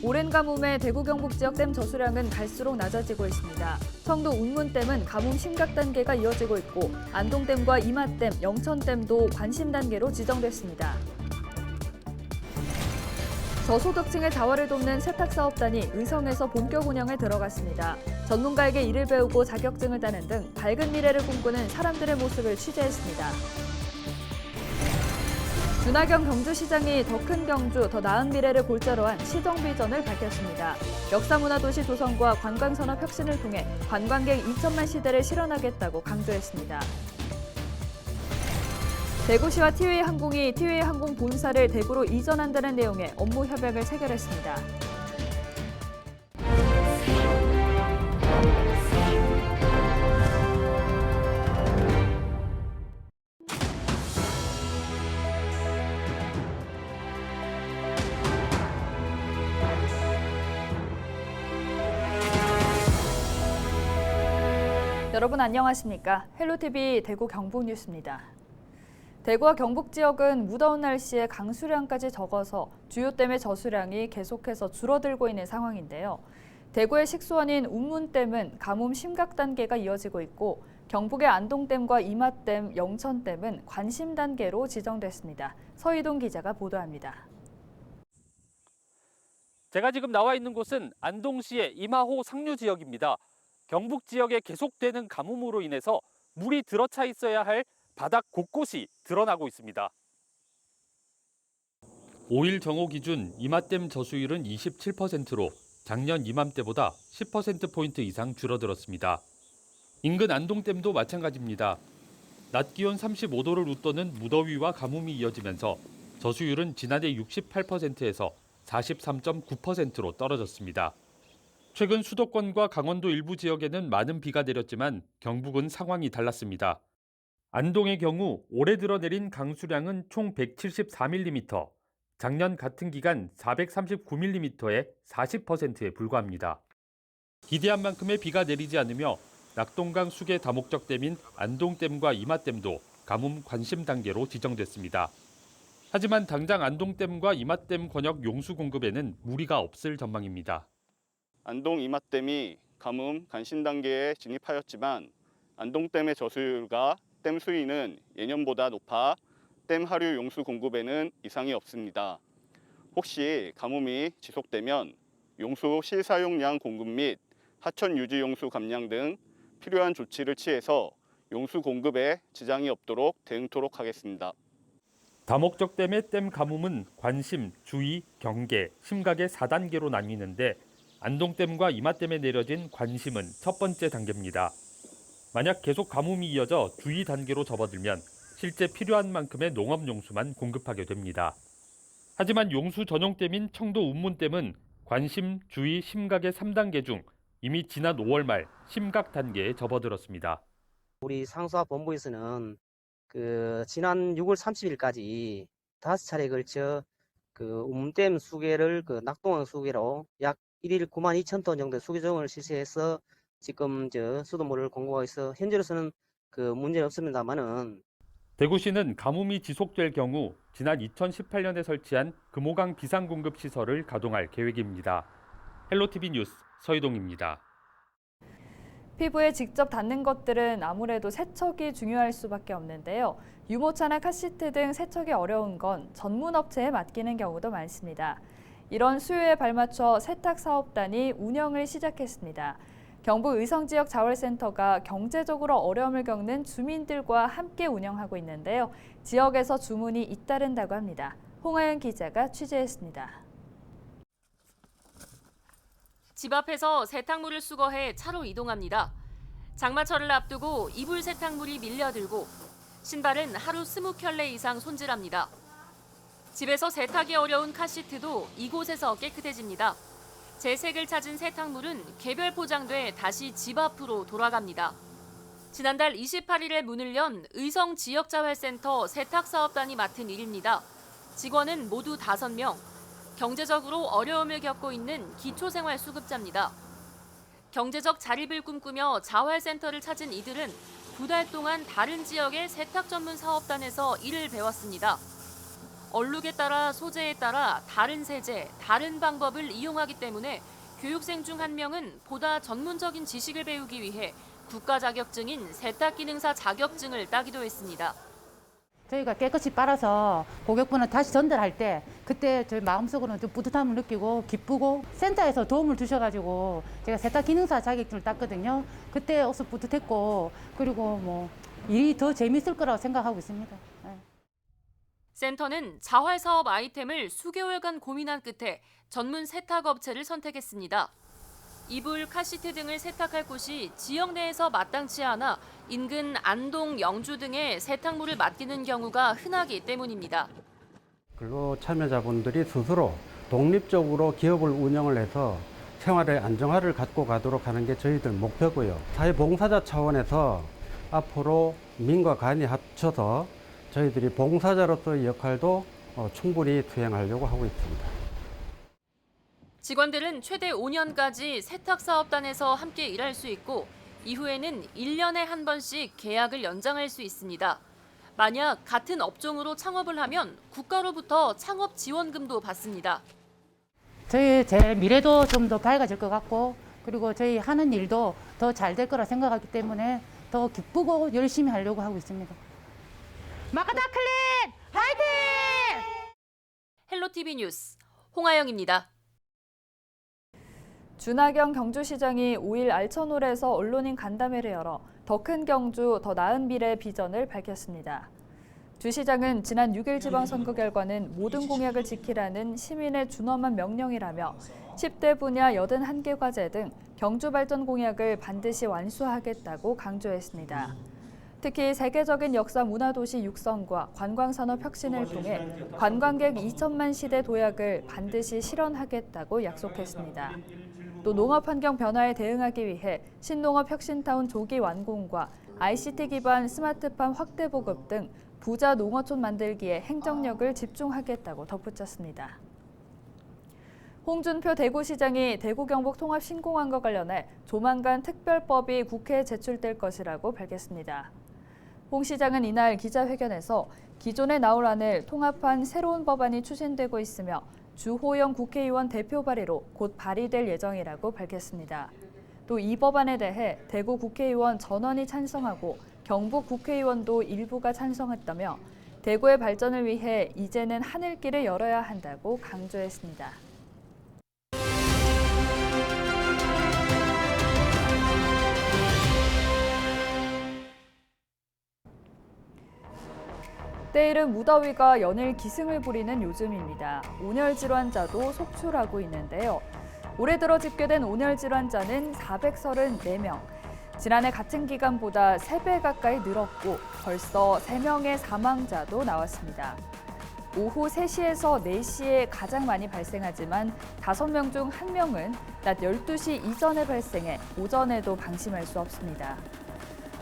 오랜 가뭄에 대구 경북 지역 댐 저수량은 갈수록 낮아지고 있습니다. 청도 운문댐은 가뭄 심각 단계가 이어지고 있고 안동댐과 이맛댐, 영천댐도 관심 단계로 지정됐습니다. 저소득층의 자활을 돕는 세탁사업단이 의성에서 본격 운영에 들어갔습니다. 전문가에게 일을 배우고 자격증을 따는 등 밝은 미래를 꿈꾸는 사람들의 모습을 취재했습니다. 윤하경 경주시장이 더 큰 경주, 더 나은 미래를 골자로 한 시정 비전을 밝혔습니다. 역사문화도시 조성과 관광산업 혁신을 통해 관광객 2천만 시대를 실현하겠다고 강조했습니다. 대구시와 티웨이항공이 티웨이항공 본사를 대구로 이전한다는 내용의 업무 협약을 체결했습니다. 여러분 안녕하십니까? 헬로티비 대구 경북 뉴스입니다. 대구와 경북 지역은 무더운 날씨에 강수량까지 적어서 주요 댐의 저수량이 계속해서 줄어들고 있는 상황인데요. 대구의 식수원인 운문댐은 가뭄 심각 단계가 이어지고 있고 경북의 안동댐과 이맛댐, 영천댐은 관심 단계로 지정됐습니다. 서희동 기자가 보도합니다. 제가 지금 나와 있는 곳은 안동시의 임하호 상류 지역입니다. 경북 지역에 계속되는 가뭄으로 인해서 물이 들어차 있어야 할 바닥 곳곳이 드러나고 있습니다. 5일 정오 기준 이맛댐 저수율은 27%로 작년 이맘때보다 10%포인트 이상 줄어들었습니다. 인근 안동댐도 마찬가지입니다. 낮 기온 35도를 웃도는 무더위와 가뭄이 이어지면서 저수율은 지난해 68%에서 43.9%로 떨어졌습니다. 최근 수도권과 강원도 일부 지역에는 많은 비가 내렸지만 경북은 상황이 달랐습니다. 안동의 경우 올해 들어 내린 강수량은 총 174mm, 작년 같은 기간 439mm의 40%에 불과합니다. 기대한 만큼의 비가 내리지 않으며 낙동강 수계 다목적댐인 안동댐과 이맛댐도 가뭄 관심 단계로 지정됐습니다. 하지만 당장 안동댐과 이맛댐 권역 용수 공급에는 무리가 없을 전망입니다. 안동 이맛댐이 가뭄 관심 단계에 진입하였지만 안동댐의 저수율과 댐 수위는 예년보다 높아 댐 하류 용수 공급에는 이상이 없습니다. 혹시 가뭄이 지속되면 용수 실사용량 공급 및 하천 유지 용수 감량 등 필요한 조치를 취해서 용수 공급에 지장이 없도록 대응토록 하겠습니다. 다목적댐의 댐 가뭄은 관심, 주의, 경계, 심각의 4단계로 나뉘는데 안동댐과 이맛댐에 내려진 관심은 첫 번째 단계입니다. 만약 계속 가뭄이 이어져 주의 단계로 접어들면 실제 필요한 만큼의 농업용수만 공급하게 됩니다. 하지만 용수 전용댐인 청도 운문댐은 관심, 주의, 심각의 3단계 중 이미 지난 5월 말 심각 단계에 접어들었습니다. 우리 상수와 본부에서는 지난 6월 30일까지 5차례에 걸쳐 운문댐 수계를 낙동강 수계로 약 1일 9만 2천 톤 정도 수계정을 실시해서 지금 수돗물을 공급하고 있어 현재로서는 문제는 없습니다만은 대구시는 가뭄이 지속될 경우 지난 2018년에 설치한 금호강 비상공급 시설을 가동할 계획입니다. 헬로티비 뉴스 서희동입니다. 피부에 직접 닿는 것들은 아무래도 세척이 중요할 수밖에 없는데요. 유모차나 카시트 등 세척이 어려운 건 전문 업체에 맡기는 경우도 많습니다. 이런 수요에 발맞춰 세탁사업단이 운영을 시작했습니다. 경북 의성 지역 자활센터가 경제적으로 어려움을 겪는 주민들과 함께 운영하고 있는데요. 지역에서 주문이 잇따른다고 합니다. 홍하연 기자가 취재했습니다. 집 앞에서 세탁물을 수거해 차로 이동합니다. 장마철을 앞두고 이불 세탁물이 밀려들고 신발은 하루 20켤레 이상 손질합니다. 집에서 세탁이 어려운 카시트도 이곳에서 깨끗해집니다. 재색을 찾은 세탁물은 개별 포장돼 다시 집 앞으로 돌아갑니다. 지난달 28일에 문을 연 의성 지역자활센터 세탁사업단이 맡은 일입니다. 직원은 모두 5명. 경제적으로 어려움을 겪고 있는 기초생활수급자입니다. 경제적 자립을 꿈꾸며 자활센터를 찾은 이들은 2달 동안 다른 지역의 세탁 전문 사업단에서 일을 배웠습니다. 얼룩에 따라 소재에 따라 다른 세제, 다른 방법을 이용하기 때문에 교육생 중 한 명은 보다 전문적인 지식을 배우기 위해 국가 자격증인 세탁기능사 자격증을 따기도 했습니다. 저희가 깨끗이 빨아서 고객분은 다시 전달할 때 그때 저희 마음속으로는 좀 뿌듯함을 느끼고 기쁘고 센터에서 도움을 주셔가지고 제가 세탁기능사 자격증을 땄거든요. 그때 어서 뿌듯했고 그리고 뭐 일이 더 재밌을 거라고 생각하고 있습니다. 네. 센터는 자활사업 아이템을 수개월간 고민한 끝에 전문 세탁업체를 선택했습니다. 이불, 카시트 등을 세탁할 곳이 지역 내에서 마땅치 않아 인근 안동, 영주 등의 세탁물을 맡기는 경우가 흔하기 때문입니다. 근로 참여자분들이 스스로 독립적으로 기업을 운영을 해서 생활의 안정화를 갖고 가도록 하는 게 저희들 목표고요. 사회봉사자 차원에서 앞으로 민과 간이 합쳐서 저희들이 봉사자로서의 역할도 충분히 수행하려고 하고 있습니다. 직원들은 최대 5년까지 세탁사업단에서 함께 일할 수 있고 이후에는 1년에 한 번씩 계약을 연장할 수 있습니다. 만약 같은 업종으로 창업을 하면 국가로부터 창업 지원금도 받습니다. 제 미래도 좀 더 밝아질 것 같고 그리고 저희 하는 일도 더 잘 될 거라 생각하기 때문에 더 기쁘고 열심히 하려고 하고 있습니다. 마카다 클린 화이팅! 헬로티비 뉴스 홍아영입니다. 준하경 경주시장이 5일 알천홀에서 언론인 간담회를 열어 더 큰 경주, 더 나은 미래 비전을 밝혔습니다. 주 시장은 지난 6일 지방선거 결과는 모든 공약을 지키라는 시민의 준엄한 명령이라며 10대 분야 81개 과제 등 경주 발전 공약을 반드시 완수하겠다고 강조했습니다. 특히 세계적인 역사 문화도시 육성과 관광산업 혁신을 통해 관광객 2천만 시대 도약을 반드시 실현하겠다고 약속했습니다. 또 농업 환경 변화에 대응하기 위해 신농업 혁신타운 조기 완공과 ICT 기반 스마트팜 확대 보급 등 부자 농어촌 만들기에 행정력을 집중하겠다고 덧붙였습니다. 홍준표 대구시장이 대구 경북 통합 신공항과 관련해 조만간 특별법이 국회에 제출될 것이라고 밝혔습니다. 홍 시장은 이날 기자회견에서 기존에 나올 안을 통합한 새로운 법안이 추진되고 있으며 주호영 국회의원 대표 발의로 곧 발의될 예정이라고 밝혔습니다. 또 이 법안에 대해 대구 국회의원 전원이 찬성하고 경북 국회의원도 일부가 찬성했다며 대구의 발전을 위해 이제는 하늘길을 열어야 한다고 강조했습니다. 때이른 무더위가 연일 기승을 부리는 요즘입니다. 온열 질환자도 속출하고 있는데요. 올해 들어 집계된 온열 질환자는 434명. 지난해 같은 기간보다 3배 가까이 늘었고 벌써 3명의 사망자도 나왔습니다. 오후 3시에서 4시에 가장 많이 발생하지만 5명 중 1명은 낮 12시 이전에 발생해 오전에도 방심할 수 없습니다.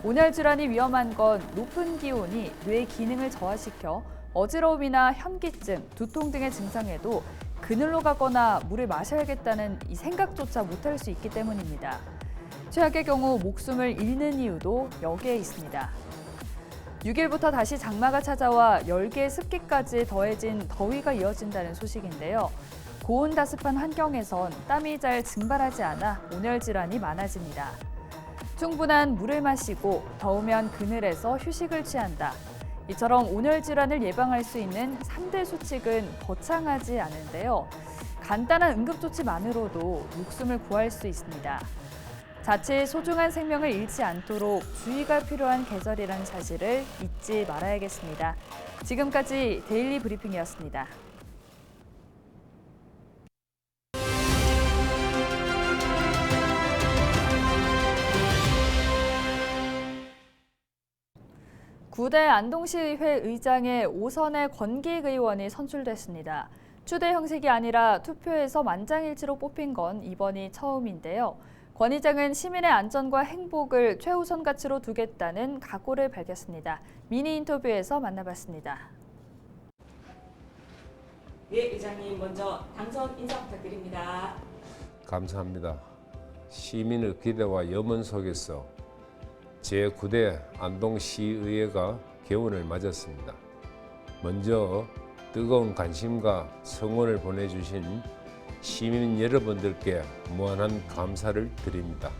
온열 질환이 위험한 건 높은 기온이 뇌 기능을 저하시켜 어지러움이나 현기증, 두통 등의 증상에도 그늘로 가거나 물을 마셔야겠다는 이 생각조차 못할 수 있기 때문입니다. 최악의 경우 목숨을 잃는 이유도 여기에 있습니다. 6일부터 다시 장마가 찾아와 열기의 습기까지 더해진 더위가 이어진다는 소식인데요. 고온다습한 환경에선 땀이 잘 증발하지 않아 온열 질환이 많아집니다. 충분한 물을 마시고 더우면 그늘에서 휴식을 취한다. 이처럼 온열 질환을 예방할 수 있는 3대 수칙은 거창하지 않은데요. 간단한 응급조치만으로도 목숨을 구할 수 있습니다. 자칫 소중한 생명을 잃지 않도록 주의가 필요한 계절이라는 사실을 잊지 말아야겠습니다. 지금까지 데일리 브리핑이었습니다. 구대 안동시의회 의장에 5선의 권기익 의원이 선출됐습니다. 추대 형식이 아니라 투표에서 만장일치로 뽑힌 건 이번이 처음인데요. 권 의장은 시민의 안전과 행복을 최우선 가치로 두겠다는 각오를 밝혔습니다. 미니 인터뷰에서 만나봤습니다. 네, 의장님 먼저 당선 인사 부탁드립니다. 감사합니다. 시민의 기대와 염원 속에서 제9대 안동시의회가 개원을 맞았습니다. 먼저 뜨거운 관심과 성원을 보내주신 시민 여러분들께 무한한 감사를 드립니다.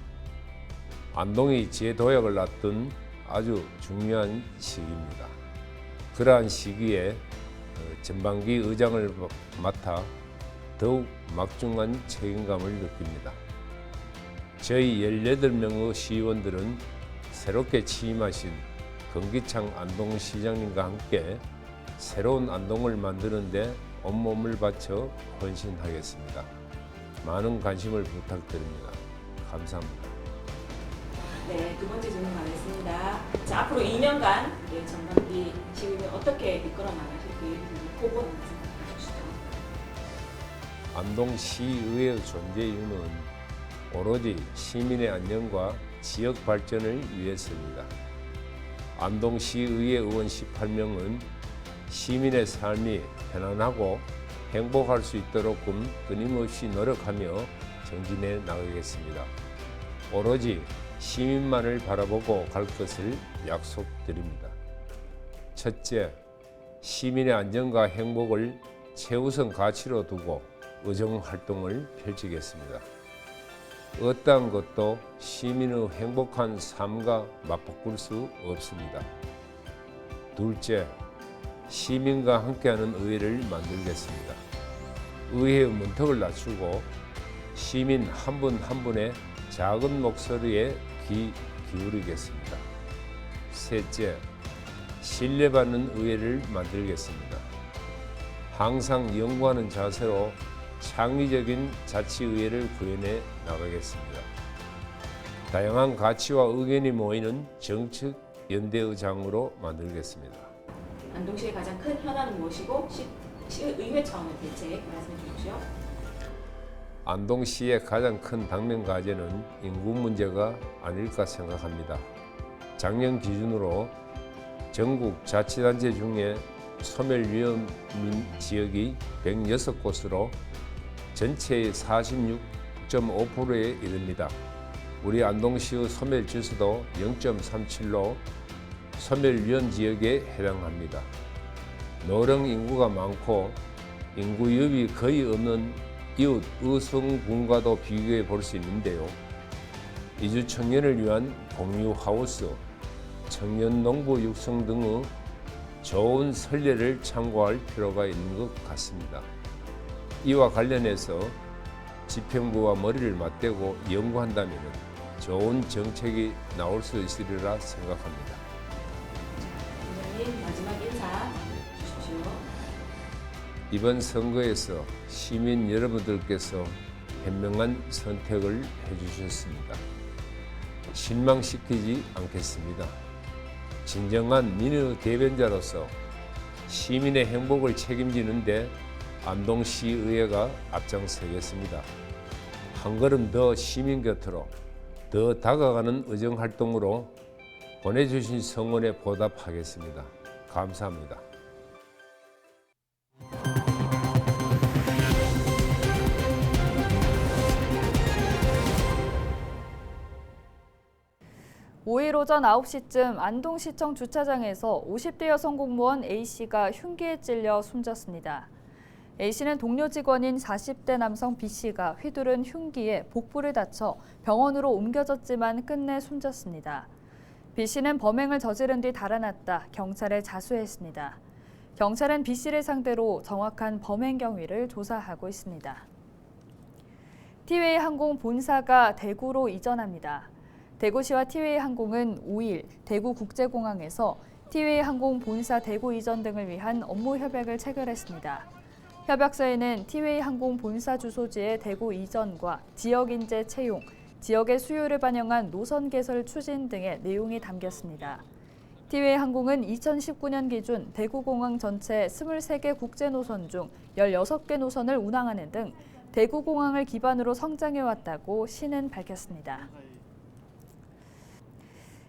안동이 재도약을 앞둔 아주 중요한 시기입니다. 그러한 시기에 전반기 의장을 맡아 더욱 막중한 책임감을 느낍니다. 저희 18명의 시의원들은 새롭게 취임하신 건기창 안동시장님과 함께 새로운 안동을 만드는 데 온몸을 바쳐 헌신하겠습니다. 많은 관심을 부탁드립니다. 감사합니다. 네, 두 번째 질문 가겠습니다. 자, 앞으로 2년간 전반기 시위를 어떻게 이끌어 나가실지 후보 말씀해 주시죠. 안동시의회의 존재 이유는 오로지 시민의 안녕과 지역 발전을 위해서입니다. 안동시의회 의원 18명은 시민의 삶이 편안하고 행복할 수 있도록 끊임없이 노력하며 정진해 나가겠습니다. 오로지 시민만을 바라보고 갈 것을 약속드립니다. 첫째, 시민의 안전과 행복을 최우선 가치로 두고 의정활동을 펼치겠습니다. 어떠한 것도 시민의 행복한 삶과 맞바꿀 수 없습니다. 둘째, 시민과 함께하는 의회를 만들겠습니다. 의회의 문턱을 낮추고 시민 한 분 한 분의 작은 목소리에 귀 기울이겠습니다. 셋째, 신뢰받는 의회를 만들겠습니다. 항상 연구하는 자세로 창의적인 자치의회를 구현해 나가겠습니다. 다양한 가치와 의견이 모이는 정책 연대의장으로 만들겠습니다. 안동시의 가장 큰 현안은 무엇이고 시의회 차원의 대책 말씀해 주십시오. 안동시의 가장 큰 당면 과제는 인구 문제가 아닐까 생각합니다. 작년 기준으로 전국 자치단체 중에 소멸 위험 지역이 106곳으로 전체의 46.5%에 이릅니다. 우리 안동시의 소멸 지수도 0.37로 소멸 위험 지역에 해당합니다. 노령 인구가 많고 인구유입이 거의 없는 이웃 의성군과도 비교해 볼 수 있는데요. 이주 청년을 위한 공유 하우스, 청년 농부 육성 등의 좋은 선례를 참고할 필요가 있는 것 같습니다. 이와 관련해서 집행부와 머리를 맞대고 연구한다면 좋은 정책이 나올 수 있으리라 생각합니다. 위원님 마지막 인사 주십시오. 이번 선거에서 시민 여러분들께서 현명한 선택을 해주셨습니다. 실망시키지 않겠습니다. 진정한 민의 대변자로서 시민의 행복을 책임지는 데 안동시의회가 앞장서겠습니다. 한 걸음 더 시민 곁으로 더 다가가는 의정활동으로 보내주신 성원에 보답하겠습니다. 감사합니다. (5일) 오전 9시쯤 안동시청 주차장에서 50대 여성 공무원 A씨가 흉기에 찔려 숨졌습니다. A씨는 동료 직원인 40대 남성 B씨가 휘두른 흉기에 복부를 다쳐 병원으로 옮겨졌지만 끝내 숨졌습니다. B씨는 범행을 저지른 뒤 달아났다 경찰에 자수했습니다. 경찰은 B씨를 상대로 정확한 범행 경위를 조사하고 있습니다. 티웨이 항공 본사가 대구로 이전합니다. 대구시와 티웨이 항공은 5일 대구국제공항에서 티웨이 항공 본사 대구 이전 등을 위한 업무 협약을 체결했습니다. 협약서에는 티웨이 항공 본사 주소지의 대구 이전과 지역 인재 채용, 지역의 수요를 반영한 노선 개설 추진 등의 내용이 담겼습니다. 티웨이 항공은 2019년 기준 대구공항 전체 23개 국제 노선 중 16개 노선을 운항하는 등 대구공항을 기반으로 성장해왔다고 시는 밝혔습니다.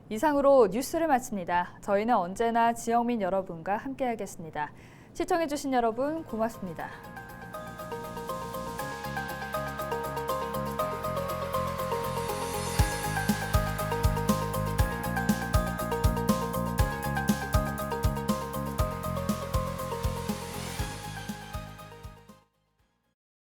이상으로 뉴스를 마칩니다. 저희는 언제나 지역민 여러분과 함께하겠습니다. 시청해주신 여러분 고맙습니다.